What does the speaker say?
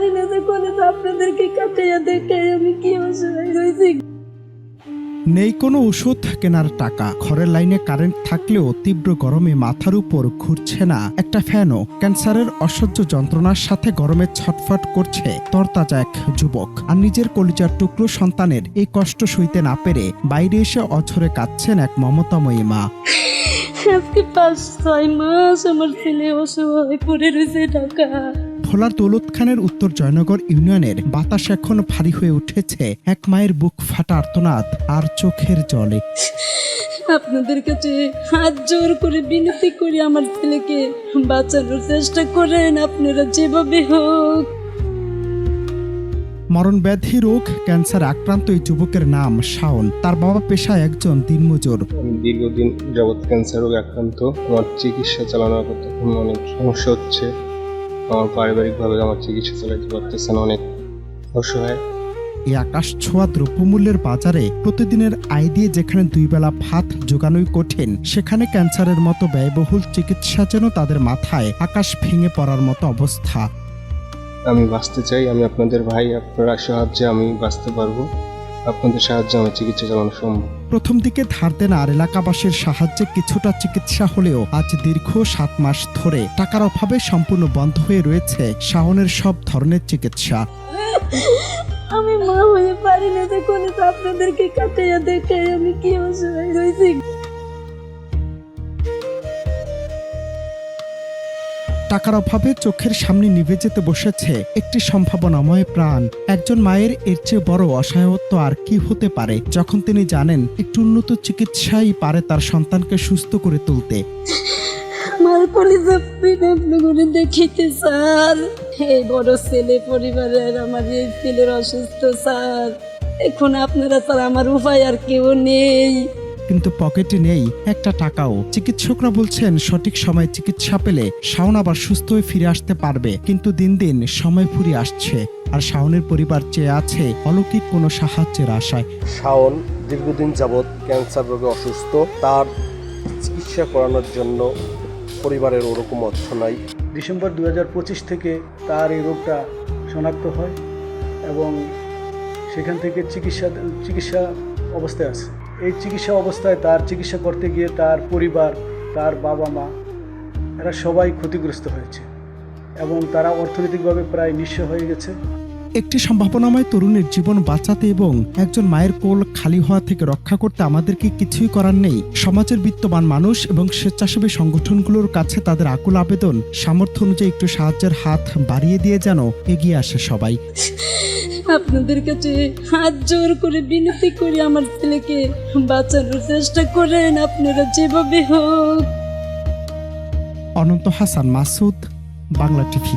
পারি না যে করে আপনাদেরকে কাটাইয়া দেখে আমি কি অসহায় হয়েছি। নেই কোনো ওষুধ কেনার টাকা, ঘরের লাইনে কারেন্ট থাকলেও তীব্র গরমে মাথার উপর ঘুরছে না একটা ফ্যানও। ক্যান্সারের অসহ্য যন্ত্রণার সাথে গরমে ছটফট করছে তরতাজা এক যুবক। আর নিজের কলিজার টুকরো সন্তানের এই কষ্ট সইতে না পেরে বাইরে এসে অঝরে কাঁদছেন এক মমতাময়ী মা। আজকে 5-6 মাস আমার ছেলে অসহায় পড়ে রয়েছে ঢাকা। ভোলার দৌলত খানের উত্তর জয়নগর ইউনিয়নের বাতাস এখন ভারী হয়ে উঠেছে এক মায়ের বুক ফাটা আর্তনাদ আর চোখের জলে। আপনাদের কাছে হাত জোর করে বিনতি করি, আমার ছেলেকে বাঁচানোর চেষ্টা করেন আপনারা যেভাবে হোক। মরণব্যাধি রোগ ক্যান্সার আক্রান্ত এই যুবকের নাম শাওন। তার বাবা পেশায় একজন দিনমজুর। দীর্ঘদিন যাবৎ ক্যান্সার রোগে আক্রান্ত। আমার চিকিৎসা চালানোর করতে অনেক সমস্যা হচ্ছে। আমার পারিবারিকভাবে আমার চিকিৎসা চালাতে পারতেছে না, অনেক অসহায়। এই আকাশ ছোঁয়া দ্রব্যমূল্যের বাজারে প্রতিদিনের আয় দিয়ে যেখানে 2 বেলা ভাত জোগানোই কঠিন, সেখানে ক্যান্সারের মতো ব্যয়বহুল চিকিৎসা যেন তাদের মাথায় আকাশ ভেঙে পড়ার মতো অবস্থা। আমি বাঁচতে চাই, আমি আপনাদের ভাই, আপনারা সাহায্যে আমি বাঁচতে পারবো। আপনাদের সাহায্যে আমার চিকিৎসা চালানো সম্ভব। প্রথম দিকে ধার দেনা আর এলাকাবাসীর সাহায্যে কিছুটা চিকিৎসা হলেও আজ দীর্ঘ 7 মাস ধরে টাকার অভাবে সম্পূর্ণ বন্ধ হয়ে রয়েছে শাওনের সব ধরনের চিকিৎসা। আমি মা হয়ে পারি না যে করে আপনাদেরকে কাটাইয়া দেখে আমি কি অসহায় হয়েছি। টাকার অভাবে চোখের সামনে নিভে যেতে বসেছে একটি সম্ভাবনাময় প্রাণ। একজন মায়ের এর চেয়ে বড় অসহায়ত্ব আর কি হতে পারে, যখন তিনি জানেন একটু উন্নত চিকিৎসাই পারে তার সন্তানকে সুস্থ করে তুলতে। আমার কলিজা পিনে আপনি করে দেখিতে স্যার, এই বড় ছেলে পরিবারের আমার এই ছেলের অসুস্থ স্যার, এখন আপনারা স্যার আমার উপায় আর কেউ নেই। কিন্তু পকেটে নেই একটা টাকাও। চিকিৎসকরা বলছেন সঠিক সময়ে চিকিৎসা পেলে শাওন আবার সুস্থ হয়ে ফিরে আসতে পারবে, কিন্তু দিন দিন সময় ফুরিয়ে আসছে আর শাওনের পরিবার চেয়ে আছে অলৌকিক কোনো সাহায্যের আশায়। শাওন দীর্ঘদিন যাবৎ ক্যান্সার রোগে অসুস্থ। তার চিকিৎসা করানোর জন্য পরিবারের ওরকম অর্থ নাই। ডিসেম্বর 2025 থেকে তার এই রোগটা শনাক্ত হয় এবং সেখান থেকে চিকিৎসা অবস্থায় আছে। এই চিকিৎসা অবস্থায় তার চিকিৎসা করতে গিয়ে তার পরিবার, তার বাবা মা, এরা সবাই ক্ষতিগ্রস্ত হয়েছে এবং তারা অর্থনৈতিকভাবে প্রায় নিঃস্ব হয়ে গেছে। একটি সম্ভাবনাময় তরুণের জীবন বাঁচাতে এবং একজন মায়ের কোল খালি হওয়া থেকে রক্ষা করতে আমাদেরকে কিছুই করার নেই। সমাজের বিত্তবান মানুষ এবং স্বেচ্ছাসেবী সংগঠনগুলোর কাছে তাদের আকুল আবেদন, সামর্থ্য অনুযায়ী একটু সাহায্যের হাত বাড়িয়ে দিয়ে যেন এগিয়ে আসে সবাই। আপনাদের কাছে হাত জোর করে বিনতি করি, আমার ছেলেকে বাঁচানোর চেষ্টা করেন আপনারা যেভাবে হোক। অনন্ত হাসান মাসুদ, বাংলা টিভি।